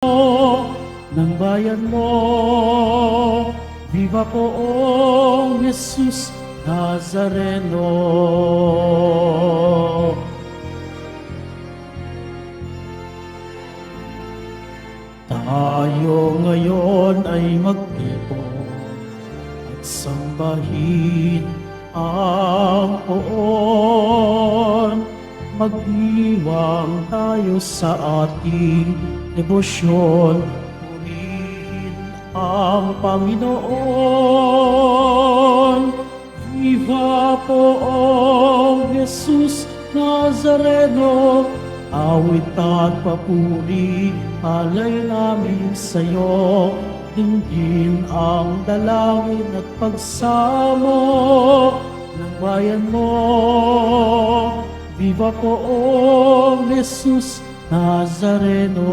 ng bayan mo. Viva poong Jesus Nazareno. Tayo ngayon ay magtipon at sambahin ang poon. Magdiwang tayo sa ating debosyon, purihin ang Panginoon. Viva poong Jesus Nazareno, awit at papuri, alay namin sa'yo. Dinggin ang dalangin at pagsamo ng bayan mo. Viva poong Jesus Nazareno.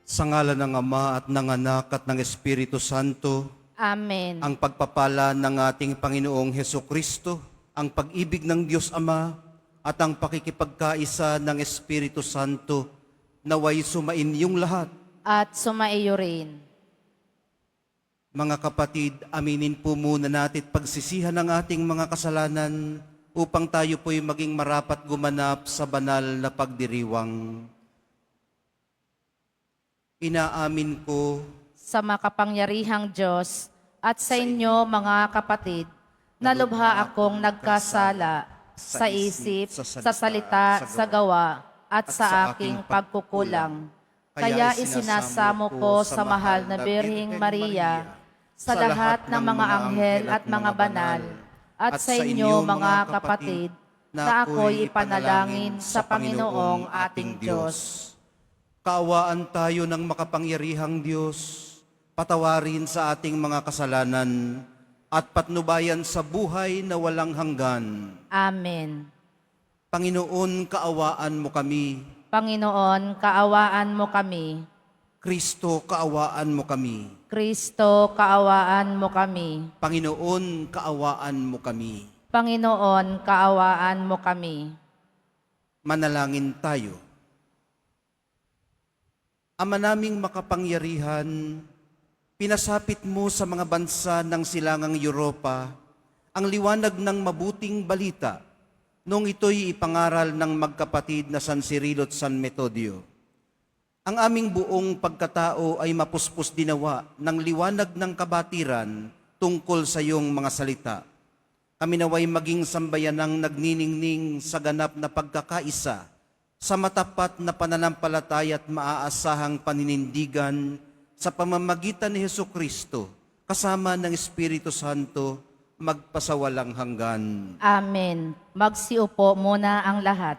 Sa ngalan ng Ama at ng Anak at ng Espiritu Santo, Amen. ang pagpapala ng ating Panginoong Hesukristo, ang pag-ibig ng Diyos Ama at ang pakikipagkaisa ng Espiritu Santo naway sumainyong lahat. At sumaiyo rin. Mga kapatid, aminin po muna natin pagsisihan ng ating mga kasalanan upang tayo po'y maging marapat gumanap sa banal na pagdiriwang. Inaamin ko Sa makapangyarihang Diyos at sa inyo mga kapatid, na lubha akong nagkasala sa isip, sa salita, sa gawa, at sa aking pagkukulang. Kaya isinasamo ko sa mahal na Birheng Maria, sa lahat ng mga anghel at mga banal, at sa inyo mga kapatid, na ako'y ipanalangin sa Panginoong ating Diyos. Kaawaan tayo ng makapangyarihang Diyos, patawarin sa ating mga kasalanan, at patnubayan sa buhay na walang hanggan. Amen. Panginoon, kaawaan mo kami. Panginoon, kaawaan mo kami. Kristo, kaawaan mo kami. Kristo, kaawaan mo kami. Panginoon, kaawaan mo kami. Panginoon, kaawaan mo kami. Manalangin tayo. Ama naming makapangyarihan, pinasapit mo sa mga bansa ng silangang Europa ang liwanag ng mabuting balita nung ito'y ipangaral ng magkapatid na San Cirilo at San Metodio. Ang aming buong pagkatao ay mapuspos dinawa ng liwanag ng kabatiran tungkol sa iyong mga salita. Kami naway maging sambayanang nagniningning sa ganap na pagkakaisa sa matapat na pananampalataya at maaasahang paninindigan sa pamamagitan ni Hesukristo, kasama ng Espiritu Santo, magpasawalang hanggan. Amen. Magsiupo muna ang lahat.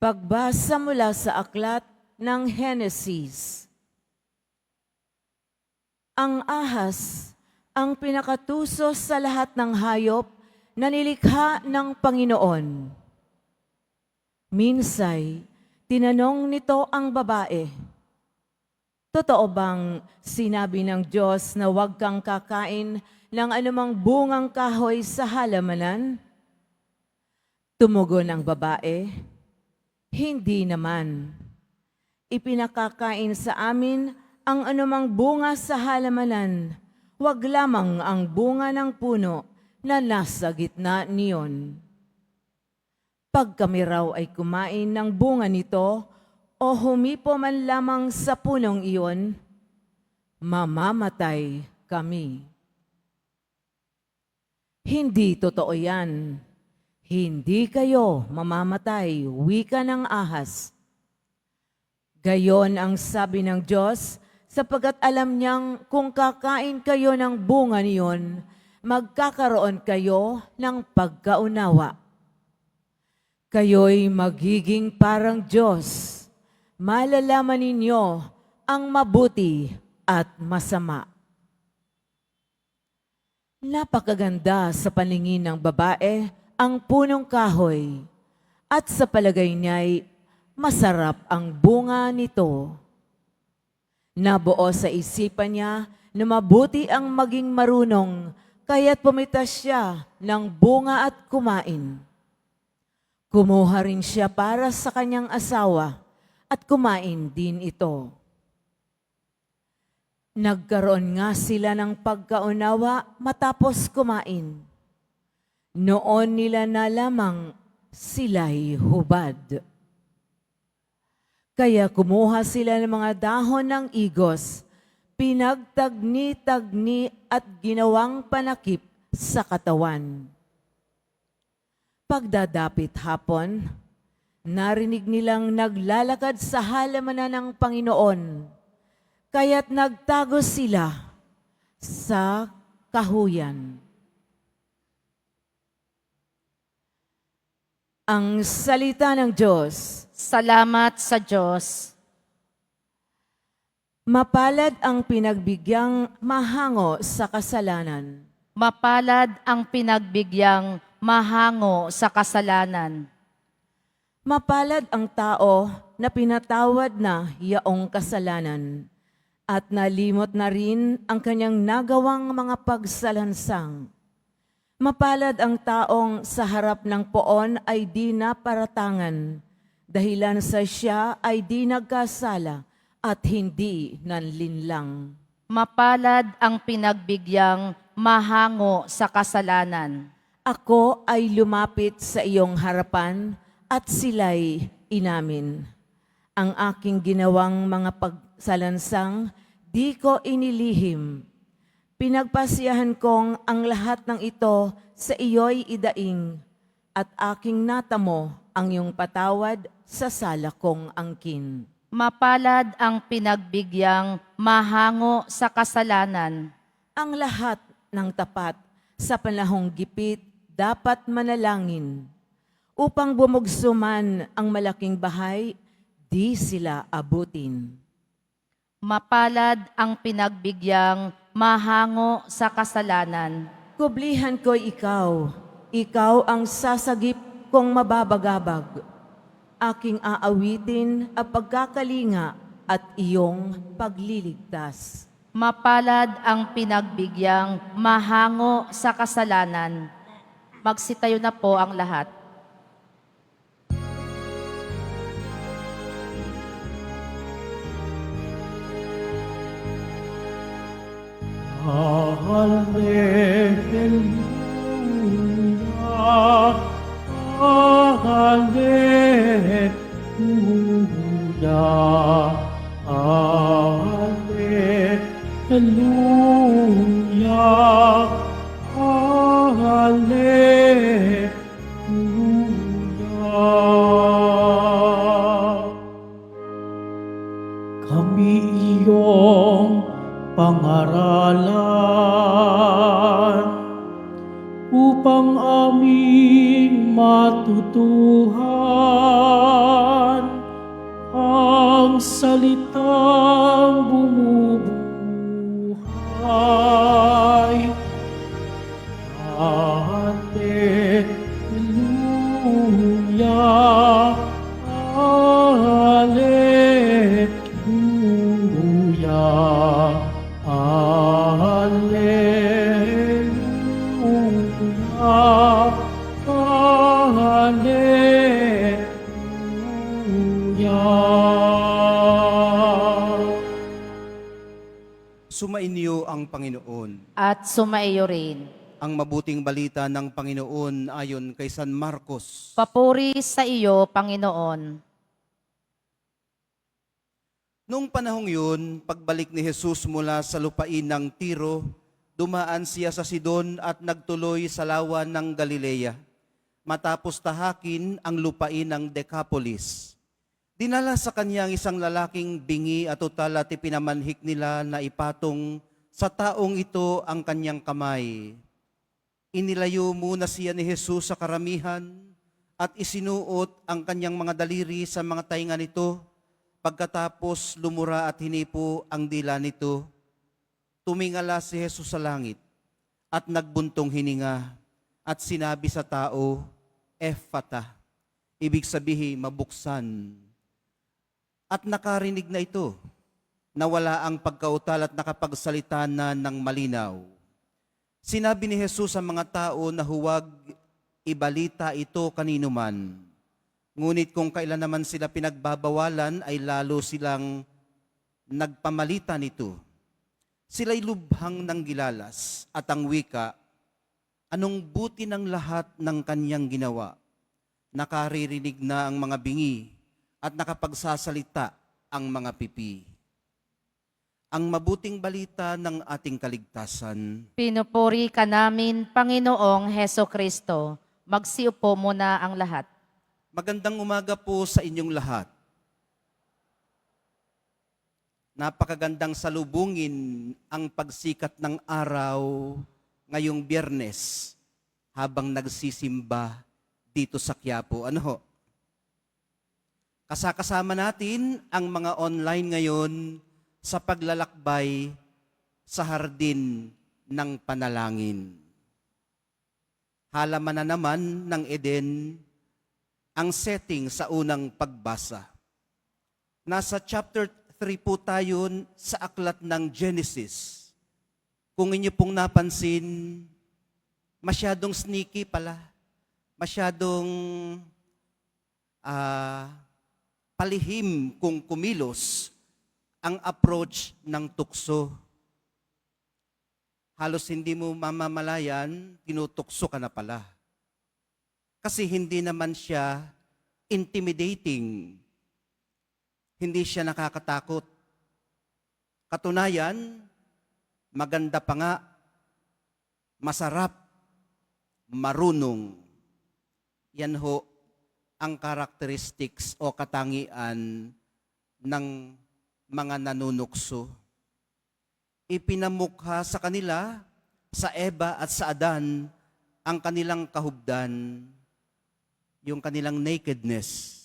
Pagbasa mula sa aklat ng Henesis. Ang ahas ang pinakatusos sa lahat ng hayop na nilikha ng Panginoon. Minsay, tinanong nito ang babae, "Totoo bang sinabi ng Diyos na huwag kang kakain ng anumang bungang kahoy sa halamanan?" Tumugon ang babae, "Hindi naman. Ipinakakain sa amin ang anumang bunga sa halamanan, huwag lamang ang bunga ng puno na nasa gitna niyon. Pag kami raw ay kumain ng bunga nito o humipo man lamang sa punong iyon, mamamatay kami." "Hindi totoo yan. Hindi kayo mamamatay," wika ng ahas. Gayon ang sabi ng Diyos, sapagkat alam niyang kung kakain kayo ng bunga niyon, magkakaroon kayo ng pagkaunawa. Kayo'y magiging parang Diyos. Malalaman ninyo ang mabuti at masama. Napakaganda sa paningin ng babae ang punong kahoy, at sa palagay niya'y masarap ang bunga nito. Nabuo sa isipan niya na mabuti ang maging marunong, kaya't pumitas siya ng bunga at kumain. Kumuha rin siya para sa kanyang asawa at kumain din ito. Nagkaroon nga sila ng pagkaunawa matapos kumain. Noon nila nalamang sila'y hubad. Kaya kumuha sila ng mga dahon ng igos, pinagtagni-tagni at ginawang panakip sa katawan. Pagdadapit hapon, narinig nilang naglalakad sa halamanan ng Panginoon, kaya't nagtago sila sa kahuyan. Ang salita ng Diyos. Salamat sa Diyos. Mapalad ang pinagbigyang mahango sa kasalanan. Mapalad ang pinagbigyang mahango sa kasalanan. Mapalad ang tao na pinatawad na yaong kasalanan at nalimot na rin ang kanyang nagawang mga pagsalansang. Mapalad ang taong sa harap ng poon ay di naparatangan, dahilan sa siya ay di nagkasala at hindi nanlinlang. Mapalad ang pinagbigyang mahango sa kasalanan. Ako ay lumapit sa iyong harapan at sila'y inamin. Ang aking ginawang mga pagsalansang, di ko inilihim. Pinagpasiyahan kong ang lahat ng ito sa iyo'y idaing at aking natamo ang iyong patawad sa sala kong angkin. Mapalad ang pinagbigyang mahango sa kasalanan. Ang lahat ng tapat sa panahong gipit dapat manalangin. Upang bumugso man ang malaking bahay, di sila abutin. Mapalad ang pinagbigyang mahango sa kasalanan. Kublihan ko'y ikaw ang sasagip kong mababagabag. Aking aawitin ang pagkakalinga at iyong pagliligtas. Mapalad ang pinagbigyang mahango sa kasalanan. Magsitayo na po ang lahat. Hallelujah, Hallelujah, Hallelujah, Hallelujah. Kami iyong pangaralan upang aming matutuhan ang salitang bumubuhay. Hallelujah, Hallelujah, Hallelujah, Hallelujah. Sumainyo ang Panginoon. At sumaiyo rin. Ang mabuting balita ng Panginoon ayon kay San Marcos. Papuri sa iyo, Panginoon. Noong panahong yun, pagbalik ni Jesus mula sa lupain ng Tiro, dumaan siya sa Sidon at nagtuloy sa lawa ng Galilea, matapos tahakin ang lupain ng Decapolis. Dinala sa kanya ang isang lalaking bingi at utal at ipinamanhik nila na ipatong sa taong ito ang kanyang kamay. Inilayo muna siya ni Jesus sa karamihan at isinuot ang kanyang mga daliri sa mga tainga nito. Pagkatapos lumura at hinipo ang dila nito, tumingala si Jesus sa langit at nagbuntong hininga at sinabi sa tao, Ephata, ibig sabihin mabuksan. At nakarinig na ito. na wala ang pagkautal at nakapagsalita na ng malinaw. Sinabi ni Jesus sa mga tao na huwag ibalita ito kanino man. Ngunit kung kailan naman sila pinagbabawalan ay lalo silang nagpamalita nito. Sila'y lubhang ng gilalas at ang wika, anong buti ng lahat ng kanyang ginawa? Nakaririnig na ang mga bingi at nakapagsasalita ang mga pipi. Ang mabuting balita ng ating kaligtasan. Pinupuri ka namin, Panginoong Heso Kristo. Magsiupo muna ang lahat. Magandang umaga po sa inyong lahat. Napakagandang salubungin ang pagsikat ng araw ngayong Biyernes habang nagsisimba dito sa Quiapo. Ano ho? Kasakasama natin ang mga online ngayon sa paglalakbay sa hardin ng panalangin. Halaman na naman ng Eden ang setting sa unang pagbasa. Nasa chapter 3 po tayo sa aklat ng Genesis. Kung inyo pong napansin, masyadong sneaky pala. Masyadong palihim kung kumilos ang approach ng tukso. Halos hindi mo mamamalayan, tinutukso ka na pala. Kasi hindi naman siya intimidating. Hindi siya nakakatakot. Katunayan, maganda pa nga, masarap, marunong. Yan ho ang characteristics o katangian ng mga nanunukso. Ipinamukha sa kanila, sa Eva at sa Adan, ang kanilang kahubdan, yung kanilang nakedness.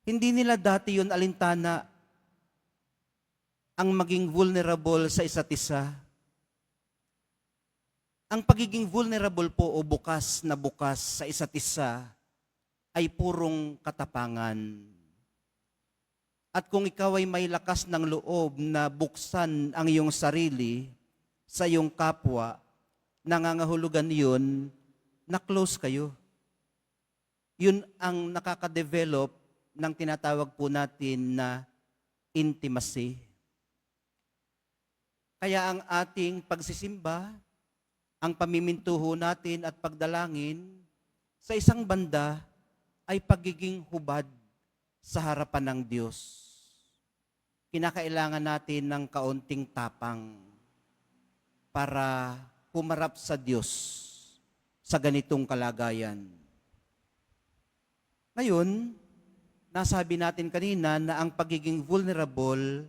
Hindi nila dati yun alintana ang maging vulnerable sa isa't isa. Ang pagiging vulnerable po o bukas na bukas sa isa't isa ay purong katapangan. At kung ikaw ay may lakas ng loob na buksan ang iyong sarili sa iyong kapwa, nangangahulugan yun na close kayo. Yun ang nakaka-develop ng tinatawag po natin na intimacy. Kaya ang ating pagsisimba, ang pamimintuho natin at pagdalangin, sa isang banda ay pagiging hubad sa harapan ng Diyos. Kinakailangan natin ng kaunting tapang para humarap sa Diyos sa ganitong kalagayan. Ngayon, nasabi natin kanina na ang pagiging vulnerable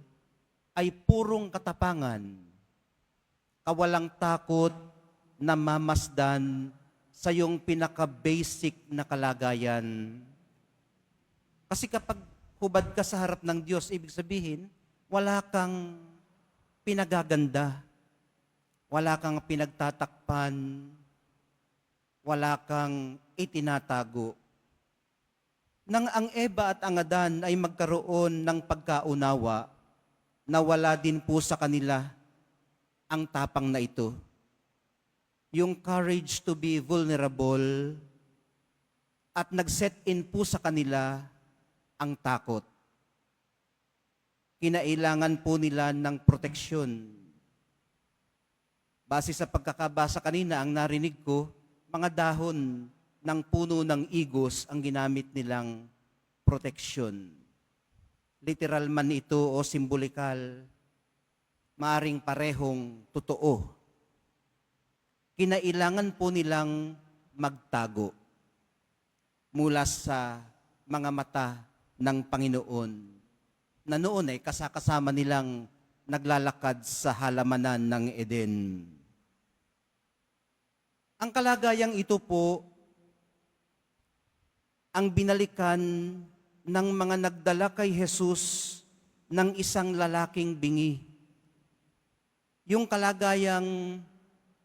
ay purong katapangan, kawalang takot na mamasdan sa iyong pinaka-basic na kalagayan. Kasi kapag hubad ka sa harap ng Diyos, ibig sabihin, wala kang pinagaganda, wala kang pinagtatakpan, wala kang itinatago. Nang ang Eva at ang Adan ay magkaroon ng pagkaunawa, nawala din po sa kanila ang tapang na ito. Yung courage to be vulnerable at nag-set in po sa kanila ang takot. Kinailangan po nila ng proteksyon. Base sa pagkakabasa kanina, ang narinig ko, mga dahon ng puno ng igos ang ginamit nilang proteksyon. Literal man ito o simbolikal, maaring parehong totoo. Kinailangan po nilang magtago mula sa mga mata ng Panginoon na noon ay kasakasama nilang naglalakad sa halamanan ng Eden. Ang kalagayang ito po ang binalikan ng mga nagdala kay Jesus ng isang lalaking bingi. Yung kalagayang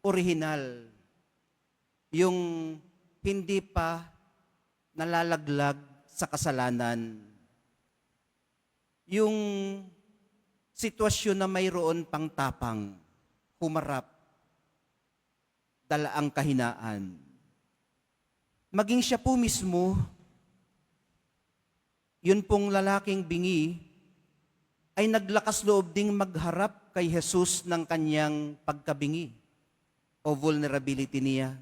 orihinal, yung hindi pa nalalaglag sa kasalanan. Yung sitwasyon na mayroon pang tapang, humarap, dala ang kahinaan. Maging siya po mismo, yun pong lalaking bingi, ay naglakas loob ding magharap kay Jesus ng kanyang pagkabingi o vulnerability niya.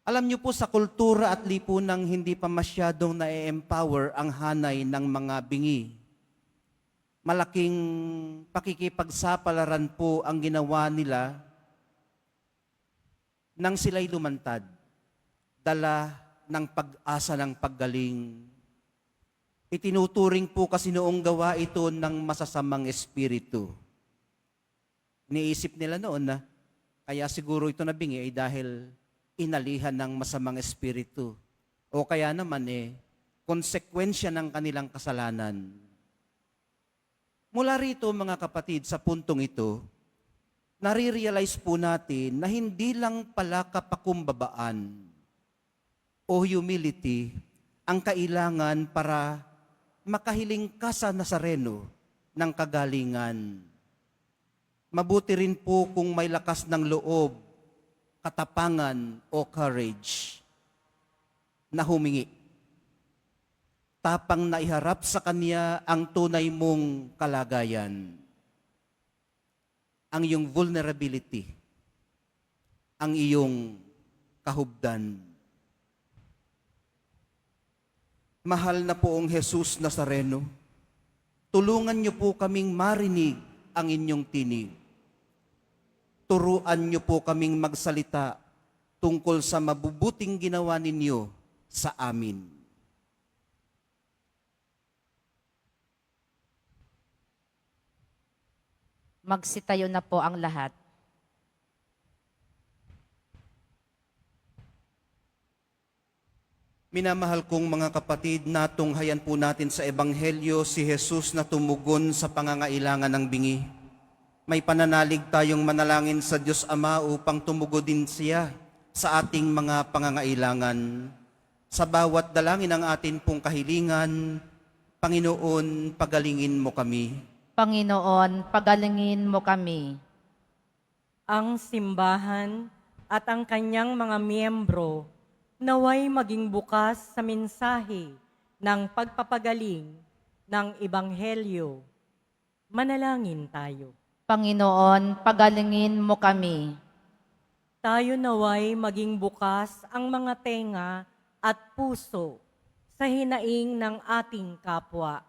Alam niyo po, sa kultura at lipunang hindi pa masyadong na-empower ang hanay ng mga bingi. Malaking pakikipagsapalaran po ang ginawa nila nang sila'y lumantad, dala ng pag-asa ng paggaling. Itinuturing po kasi noong gawa ito ng masasamang espiritu. Iniisip nila noon na kaya siguro ito nabingi ay dahil inalihan ng masamang espiritu. O kaya naman konsekwensya ng kanilang kasalanan. Mula rito mga kapatid, sa puntong ito, nare-realize po natin na hindi lang pala kapakumbabaan o humility ang kailangan para makahiling ka sa Nazareno ng kagalingan. Mabuti rin po kung may lakas ng loob, katapangan o courage na humingi. Tapang na iharap sa Kanya ang tunay mong kalagayan. Ang iyong vulnerability, ang iyong kahubdan. Mahal na poong Jesus Nazareno, tulungan niyo po kaming marinig ang inyong tinig. Turuan niyo po kaming magsalita tungkol sa mabubuting ginawa ninyo sa amin. Magsitayo na po ang lahat. Minamahal kong mga kapatid, natunghayan po natin sa Ebanghelyo si Jesus na tumugon sa pangangailangan ng bingi. May pananalig tayong manalangin sa Diyos Ama upang tumugon din siya sa ating mga pangangailangan. Sa bawat dalangin ng atin pong kahilingan, Panginoon, pagalingin mo kami. Panginoon, pagalingin mo kami. Ang simbahan at ang kanyang mga miyembro naway maging bukas sa mensahe ng pagpapagaling ng Ebanghelyo. Manalangin tayo. Panginoon, pagalingin mo kami. Tayo naway maging bukas ang mga tenga at puso sa hinaing ng ating kapwa.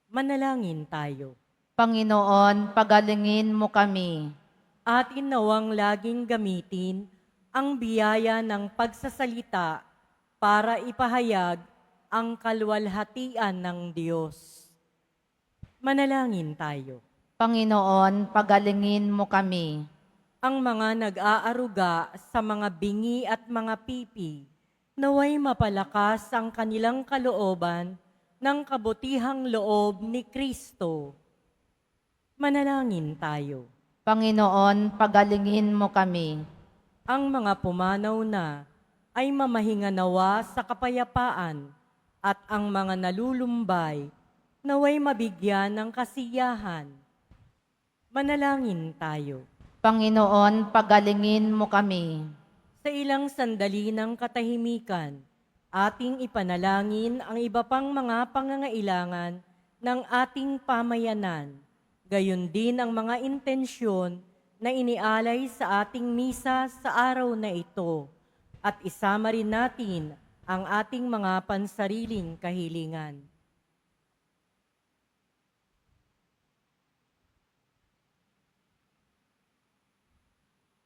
Manalangin tayo. Panginoon, pagalingin mo kami. Atin nawang laging gamitin ang biyaya ng pagsasalita para ipahayag ang kaluwalhatian ng Diyos. Manalangin tayo. Panginoon, pagalingin mo kami. Ang mga nag-aaruga sa mga bingi at mga pipi, naway mapalakas ang kanilang kalooban ng kabutihang loob ni Kristo. Manalangin tayo. Panginoon, pagalingin mo kami. Ang mga pumanaw na ay mamahinga nawa sa kapayapaan at ang mga nalulumbay naway mabigyan ng kasiyahan. Manalangin tayo. Panginoon, pagalingin mo kami. Sa ilang sandali ng katahimikan, ating ipanalangin ang iba pang mga pangangailangan ng ating pamayanan, gayon din ang mga intensyon na inialay sa ating misa sa araw na ito, at isama rin natin ang ating mga pansariling kahilingan.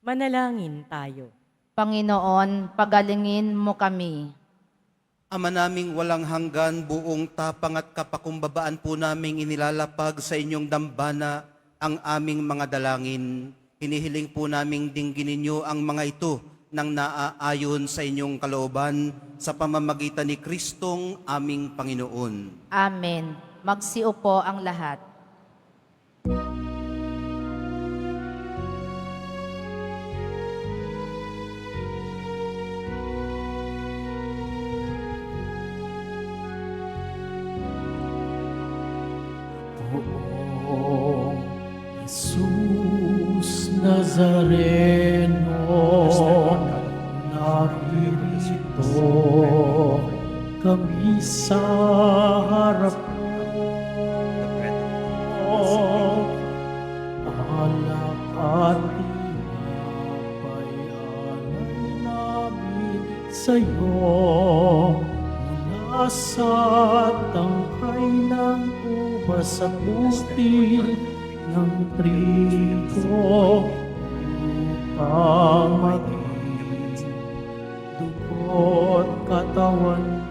Manalangin tayo. Panginoon, pagalingin mo kami. Ama naming walang hanggan, buong tapang at kapakumbabaan po naming inilalapag sa inyong dambana ang aming mga dalangin. Hinihiling po naming dinggin ninyo ang mga ito nang naaayon sa inyong kalooban sa pamamagitan ni Kristong aming Panginoon. Amen. Magsiupo ang lahat. Nazareno, naririto kami sa harap mo. Alak at tinapay namin sa'yo. Mula sa tangkay ng ubas at butil ng trigo upang maging dugo't katawan mo.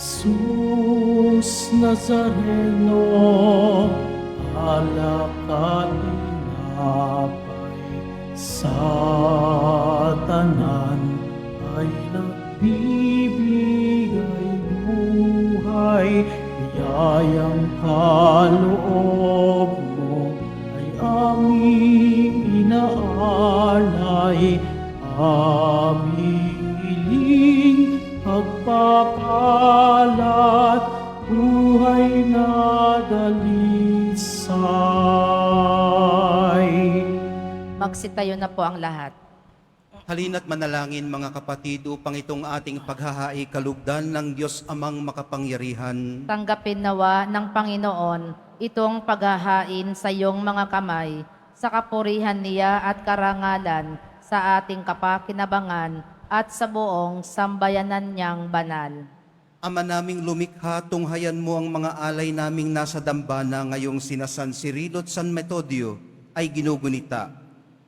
Jesus Nazareno, alak at tinapay sa tanan ay nagbibigay buhay. Biyayang kaloob mo ay aming inaalay, aming hiling pagpapalat, buhay na dalisay. Magsitayo na po ang lahat. Halina't manalangin mga kapatid upang itong ating paghahain kalugdan ng Diyos Amang makapangyarihan. Tanggapin nawa ng Panginoon itong paghahain sa iyong mga kamay, sa kapurihan niya at karangalan, sa ating kapakinabangan at sa buong sambayanan niyang banal. Ama naming lumikha, tunghayan mo ang mga alay naming nasa dambana ngayong sina San Cirilo at San Metodio ay ginugunita,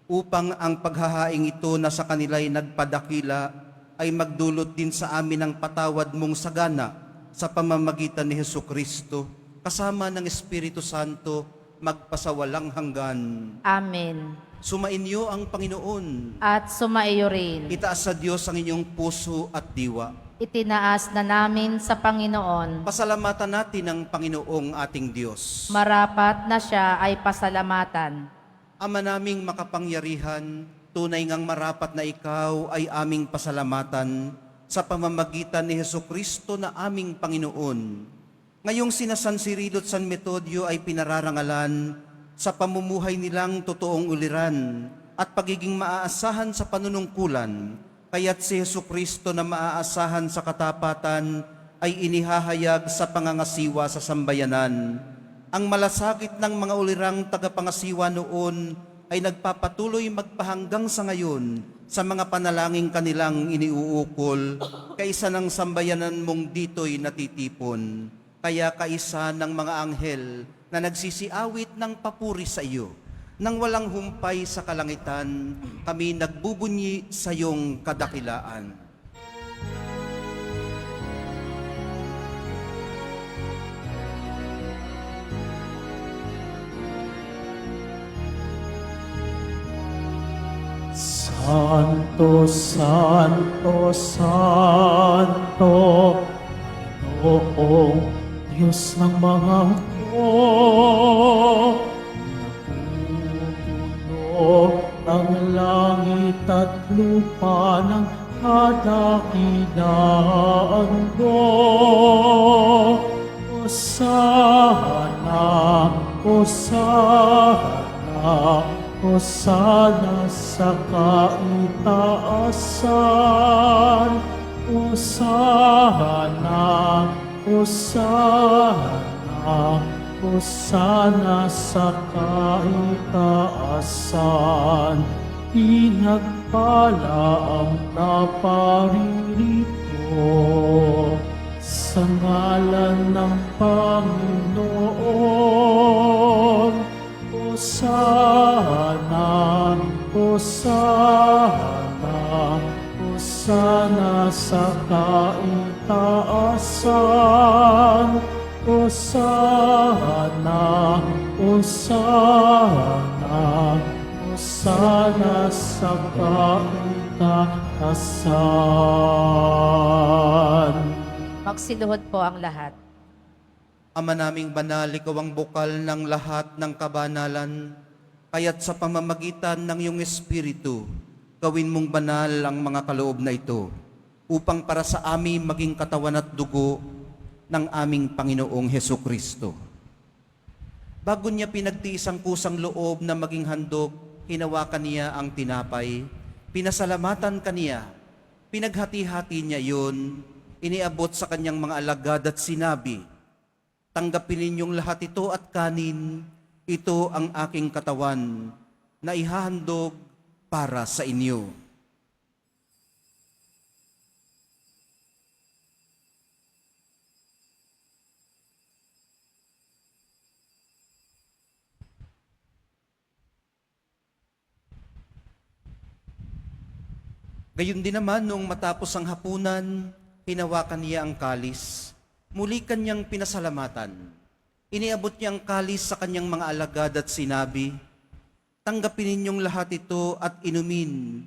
upang ang paghahaing ito na sa kanila'y nagpadakila ay magdulot din sa amin ang patawad mong sagana sa pamamagitan ni Hesukristo, kasama ng Espiritu Santo, magpasawalang hanggan. Amen. Sumainyo ang Panginoon. At sumaiyo rin. Itaas sa Diyos ang inyong puso at diwa. Itinaas na namin sa Panginoon. Pasalamatan natin ang Panginoong ating Diyos. Marapat na siya ay pasalamatan. Ama naming makapangyarihan, tunay ngang marapat na ikaw ay aming pasalamatan sa pamamagitan ni Hesukristo na aming Panginoon. Ngayong sina San Cirilo at San Metodio ay pinararangalan sa pamumuhay nilang totoong uliran at pagiging maaasahan sa panunungkulan, kaya't si Hesukristo na maaasahan sa katapatan ay inihahayag sa pangangasiwa sa sambayanan. Ang malasakit ng mga ulirang tagapangasiwa noon ay nagpapatuloy magpahanggang sa ngayon sa mga panalangin kanilang iniuukol, kaisa ng sambayanan mong dito'y natitipon. Kaya kaisa ng mga anghel na nagsisiawit ng papuri sa iyo, nang walang humpay sa kalangitan, kami nagbubunyi sa iyong kadakilaan. Santo, Santo, Santo, Panginoong Diyos ng mga hukbo, napupuno ang langit at lupa ng kadakilaan mo. Hosana, Hosana, Hosana sa kaitaasan, Hosana, Hosana, Hosana sa kaitaasan. Pinagpala ang naparirito sa ngalan ng Panginoon. Hosana, Hosana, Hosana sa kaitaasan. Hosana, Hosana, Hosana sa kaitaasan. Magsiluhod po ang lahat. Ama naming banal, ikaw ang bukal ng lahat ng kabanalan, kaya't sa pamamagitan ng iyong Espiritu, gawin mong banal ang mga kaloob na ito, upang para sa amin maging katawan at dugo ng aming Panginoong Hesukristo. Bago niya pinagtiis ang kusang loob na maging handog, hinawakan niya ang tinapay, pinasalamatan kaniya, pinaghati-hati niya yun, iniabot sa kanyang mga alagad at sinabi, "Tanggapin ninyong lahat ito at kanin, ito ang aking katawan na ihahandog para sa inyo." Gayon din naman, noong matapos ang hapunan, hinawakan niya ang kalis. Muli kanyang pinasalamatan. Iniabot niya ang kalis sa kanyang mga alagad at sinabi, "Tanggapin ninyong lahat ito at inumin.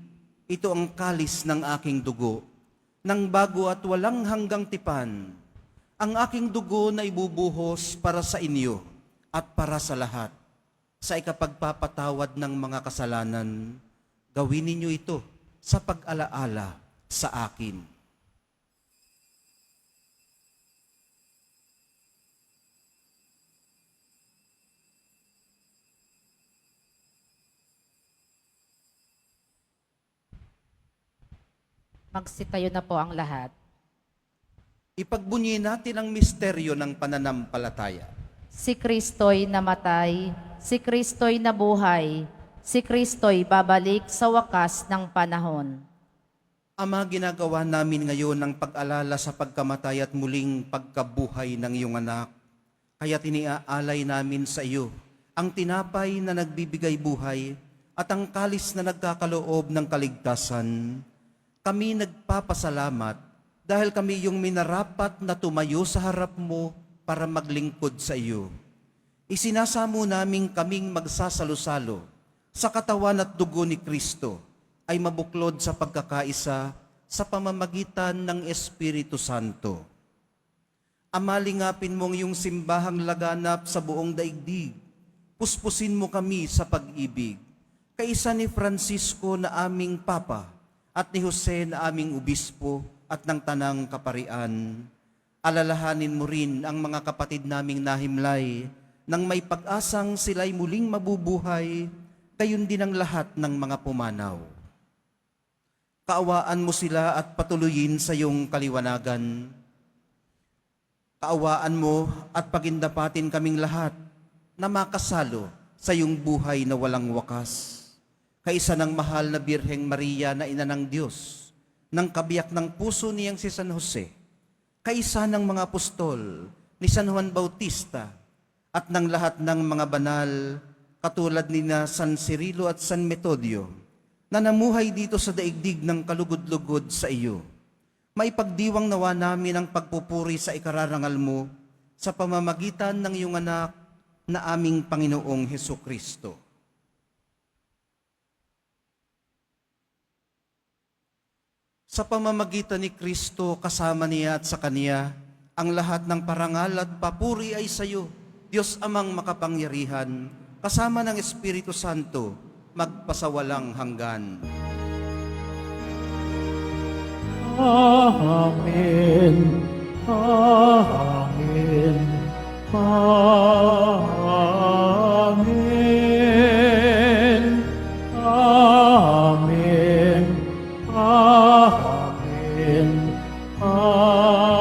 Ito ang kalis ng aking dugo, ng bago at walang hanggang tipan. Ang aking dugo na ibubuhos para sa inyo at para sa lahat. Sa ikapagpapatawad ng mga kasalanan, gawin ninyo ito sa pag-alaala sa akin." Magsitayo na po ang lahat. Ipagbunyi natin ang misteryo ng pananampalataya. Si Kristo'y namatay, si Kristo'y nabuhay, si Kristo'y babalik sa wakas ng panahon. Ama, ginagawa namin ngayon ang pag-alala sa pagkamatay at muling pagkabuhay ng iyong anak. Kaya tiniaalay namin sa iyo ang tinapay na nagbibigay buhay at ang kalis na nagkakaloob ng kaligtasan. Kami nagpapasalamat dahil kami yung minarapat na tumayo sa harap mo para maglingkod sa iyo. Isinasamo namin kaming magsasalo-salo sa katawan at dugo ni Kristo ay mabuklod sa pagkakaisa sa pamamagitan ng Espiritu Santo. Amalingapin mong iyong simbahang laganap sa buong daigdig. Puspusin mo kami sa pag-ibig. Kaisa ni Francisco na aming Papa at ni Jose na aming Obispo at ng Tanang Kaparian. Alalahanin mo rin ang mga kapatid naming nahimlay nang may pag-asang sila'y muling mabubuhay, gayon din ang lahat ng mga pumanaw. Kaawaan mo sila at patuloyin sa iyong kaliwanagan. Kaawaan mo at pagindapatin kaming lahat na makasalo sa iyong buhay na walang wakas. Kaisa ng mahal na Birheng Maria na ina ng Diyos, ng kabiyak ng puso niyang si San Jose, kaisa ng mga apostol ni San Juan Bautista at ng lahat ng mga banal katulad ni na San Cirilo at San Metodio na namuhay dito sa daigdig ng kalugod-lugod sa iyo. Maipagdiwang nawa namin ang pagpupuri sa ikararangal mo sa pamamagitan ng iyong anak na aming Panginoong Hesukristo. Sa pamamagitan ni Kristo, kasama niya at sa Kaniya, ang lahat ng parangal at papuri ay sa iyo, Diyos Amang makapangyarihan, kasama ng Espiritu Santo, magpasawalang hanggan. Amen. Amen. Amen. Amen. Amen. Amen.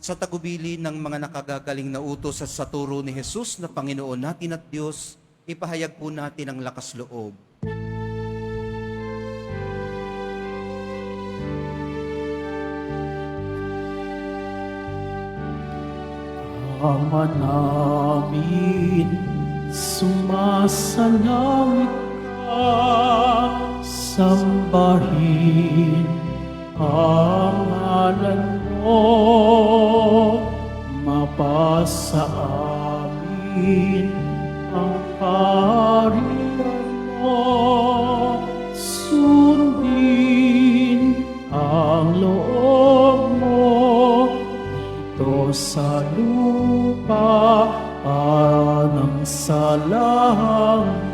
Sa tagubili ng mga nakagagaling na utos at sa turo ni Jesus na Panginoon natin at Diyos, ipahayag po natin ang lakas loob. Ama namin, sumasalangit ka, sambahin ang ngalan mo, mapasa amin ang kaharian mo, sundin ang loob mo dito sa lupa para ng sa langit.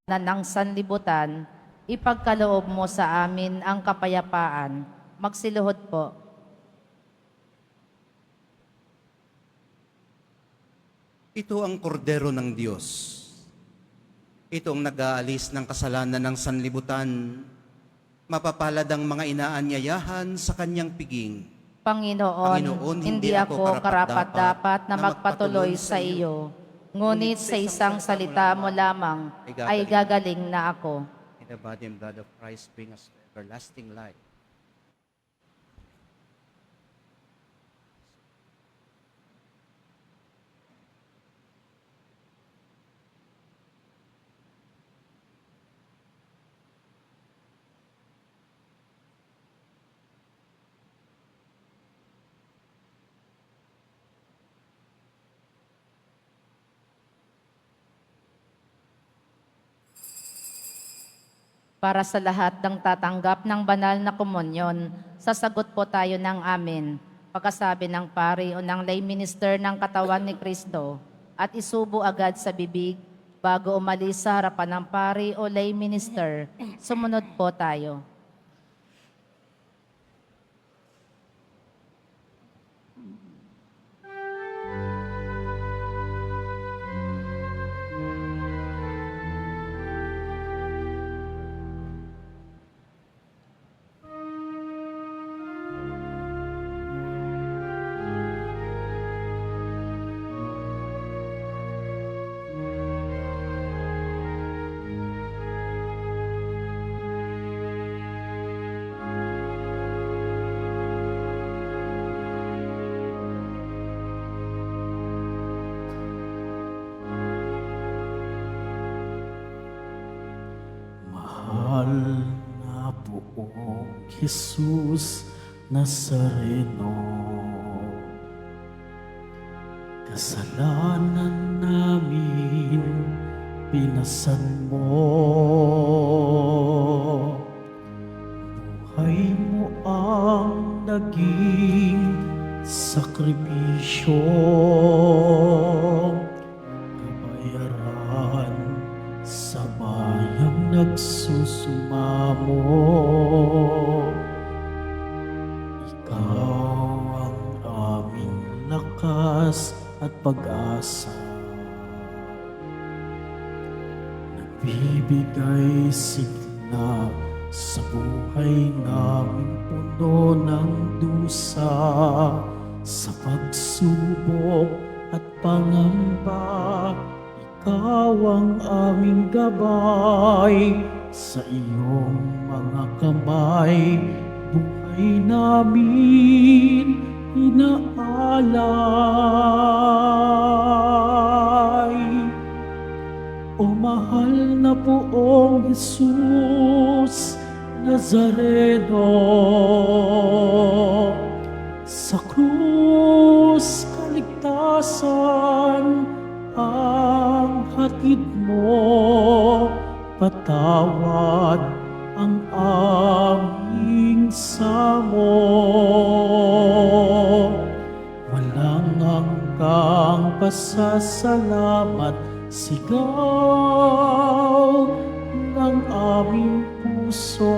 Na ng sanlibutan, ipagkaloob mo sa amin ang kapayapaan. Magsiluhod po. Ito ang kordero ng Diyos. Ito ang nag-aalis ng kasalanan ng sanlibutan. Mapapalad ang mga inaanyayahan sa kanyang piging. Panginoon, hindi ako karapat-dapat na magpatuloy sa iyo. Ngunit sa isang salita mo lamang ay gagaling na ako. In the body and blood of Christ, bring us to everlasting life. Para sa lahat ng tatanggap ng banal na komunyon, sasagot po tayo ng amen. Pagkasabi ng pari o ng lay minister ng katawan ni Kristo at isubo agad sa bibig bago umalis sa harapan ng pari o lay minister. Sumunod po tayo. Mahal na Poong Jesus Nazareno, kasalanan namin pinasan mo. Buhay mo ang naging sakripisyo, kabayaran sa bayang nagsusumamo. Ikaw ang aming lakas at pag-asa, nagbibigay sigla sa buhay namin puno ng dusa. Sa pagsubok at pangamba, ikaw ang aming gabay. Sa iyong mga kamay, buhay namin inaalay. O mahal na Poong Jesus Nazareno, sa krus kaligtasan ang hatid mo, patawad ang aming samo. Walang hanggang pasasalamat, sigaw ng aming puso.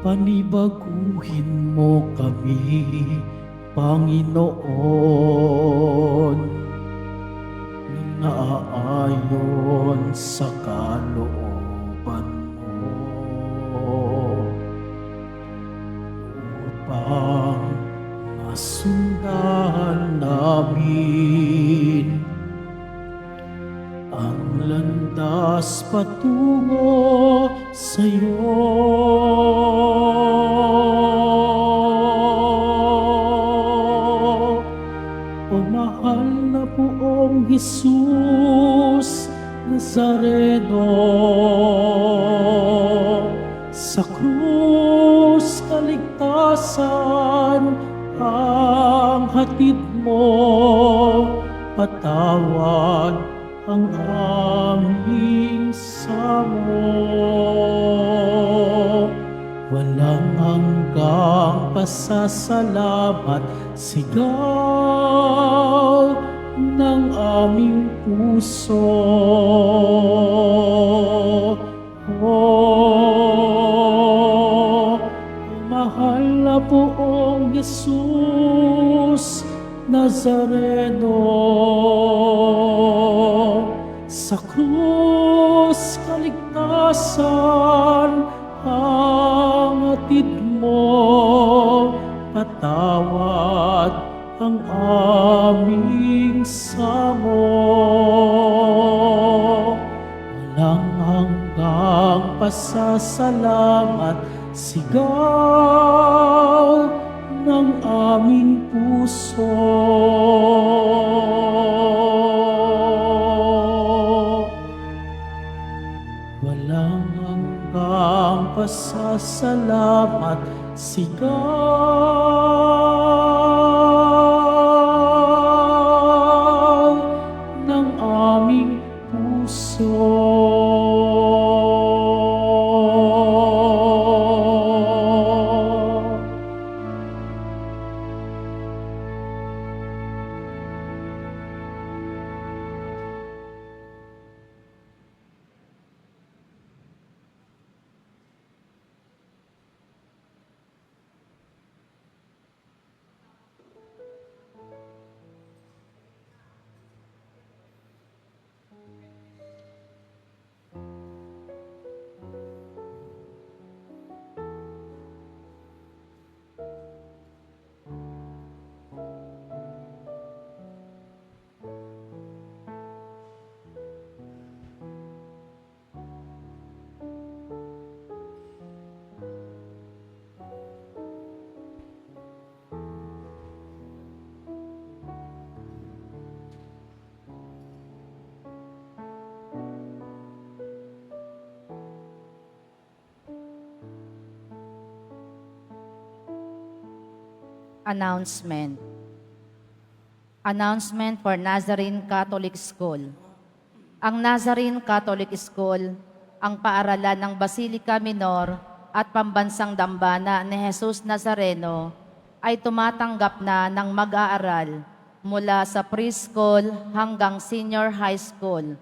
Panibaguhin mo kami, Panginoon, nang naaayon sa kalooban mo, upang masundan namin ang landas patungo sa'yo. O mahal na Poong Jesus Nazareno, sa krus kaligtasan ang hatid mo, patawad ang aming samo. walang hanggang pasasalamat, sigaw ng aming puso. Oh, mahal na poong Jesus Nazareno, sa krus kaligtasan ang atid mo, patawad ang aming samo. Walang hanggang pasasalamat, sigaw ng aming puso. Walang hanggang pasasalamat, sigaw ng aming puso. Announcement. Announcement for Nazarene Catholic School. Ang Nazarene Catholic School, ang paaralan ng Basilica Minor at Pambansang Dambana ni Jesus Nazareno, ay tumatanggap na ng mag-aaral mula sa preschool hanggang senior high school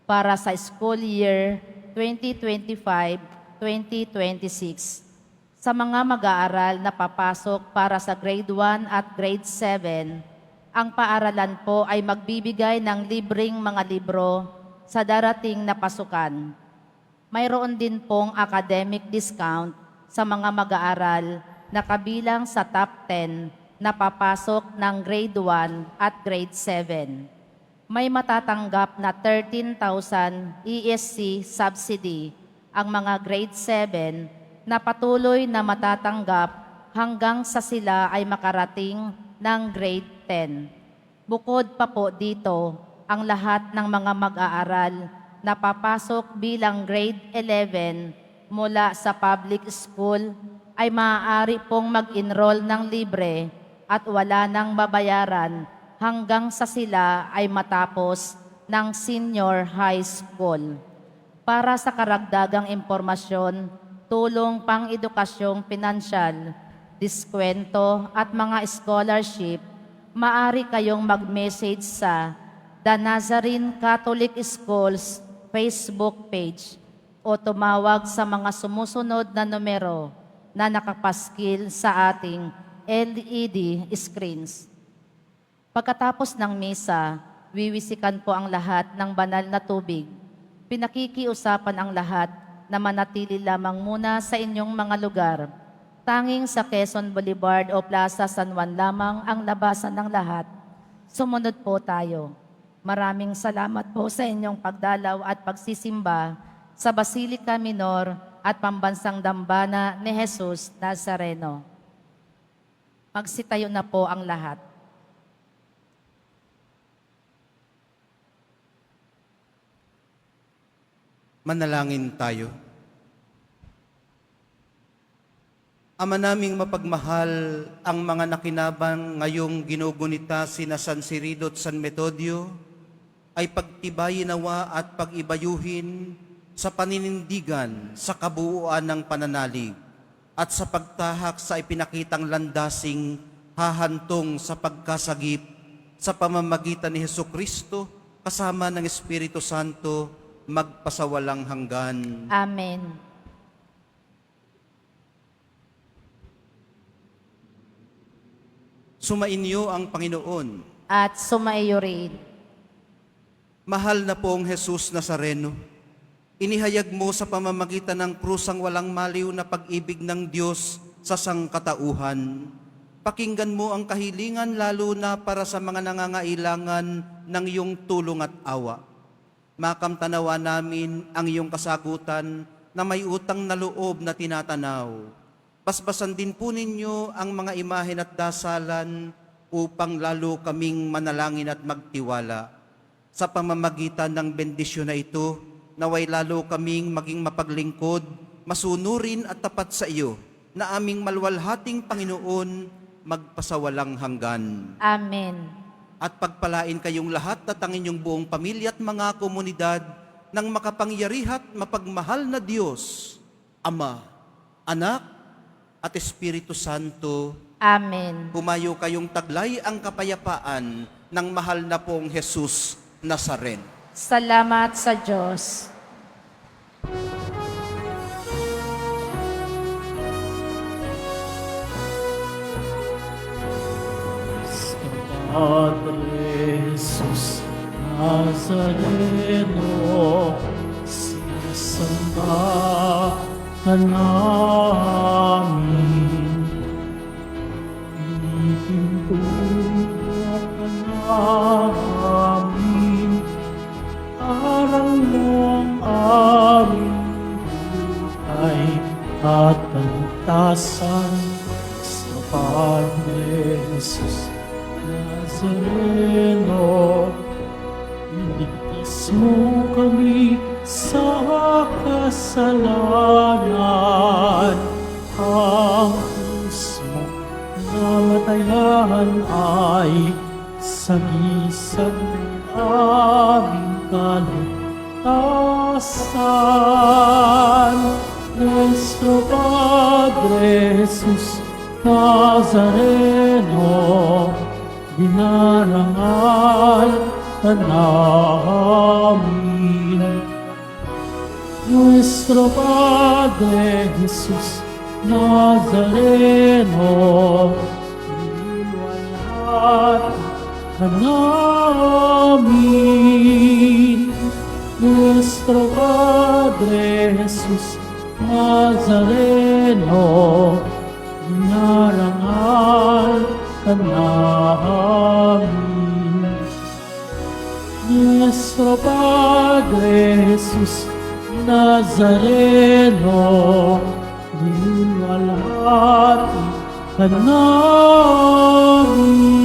para sa school year 2025-2026. Sa mga mag-aaral na papasok para sa grade 1 at grade 7, ang paaralan po ay magbibigay ng libreng mga libro sa darating na pasukan. Mayroon din pong academic discount sa mga mag-aaral na kabilang sa top 10 na papasok ng grade 1 at grade 7. May matatanggap na 13,000 ESC subsidy ang mga grade 7 na patuloy na matatanggap hanggang sa sila ay makarating ng grade 10. Bukod pa po dito, ang lahat ng mga mag-aaral na papasok bilang grade 11 mula sa public school ay maaari pong mag-enroll ng libre at wala nang babayaran hanggang sa sila ay matapos ng senior high school. Para sa karagdagang impormasyon, tulong pang-edukasyong pinansyal, diskwento at mga scholarship, maaari kayong mag-message sa The Nazarene Catholic Schools Facebook page o tumawag sa mga sumusunod na numero na nakapaskil sa ating LED screens. Pagkatapos ng misa, wiwisikan po ang lahat ng banal na tubig. Pinakikiusapan ang lahat na manatili lamang muna sa inyong mga lugar. Tanging sa Quezon Boulevard o Plaza San Juan lamang ang labasan ng lahat. Sumunod po tayo. Maraming salamat po sa inyong pagdalaw at pagsisimba sa Basilica Minor at Pambansang Dambana ni Jesus Nazareno. Magsitayo na po ang lahat. Manalangin tayo. Ama naming mapagmahal, ang mga nakinabang ngayong ginugunita sina San Cirido at San Metodio ay pagtibayin nawa at pagibayuhin sa paninindigan sa kabuuan ng pananalig at sa pagtahak sa ipinakitang landasing hahantong sa pagkasagip sa pamamagitan ni Hesukristo kasama ng Espiritu Santo magpasawalang hanggan. Amen. Sumainyo ang Panginoon. At sumaiyo rin. Mahal na pong Jesus Nazareno, inihayag mo sa pamamagitan ng krus ang walang maliw na pag-ibig ng Diyos sa sangkatauhan. Pakinggan mo ang kahilingan lalo na para sa mga nangangailangan ng iyong tulong at awa. Makamtanawa namin ang iyong kasagutan na may utang na loob na tinatanaw. Basbasan din po ninyo ang mga imahen at dasalan upang lalo kaming manalangin at magtiwala. Sa pamamagitan ng bendisyon na ito, naway lalo kaming maging mapaglingkod, masunurin at tapat sa iyo, na aming malwalhating Panginoon magpasawalang hanggan. Amen. At pagpalain kayong lahat at ang inyong buong pamilya at mga komunidad ng makapangyarihat mapagmahal na Diyos, Ama, Anak, at Espiritu Santo. Amen. Humayo kayong taglay ang kapayapaan ng mahal na pong Jesus Nazareno. Salamat sa Diyos. Padre Jesus Nazareno, sinasamba ka namin. Pinipintura ka namin, arang ng aming buhay at kantasan sa Padre Jesus Nazareno. Iligtas mo kami sa kasalanan. Ang krus mo namatayan ay sagisag ng aming kalutasan. Nuestro Padre Jesus Nazareno, dinarangal ka namin. Nuestro Padre Jesus Nazareno, iniwalhati ka namin. Nuestro Padre Jesus Nazareno, dinarangal ka namin. Nuestro Padre Jesus Nazareno, dinulwalhati ka namin.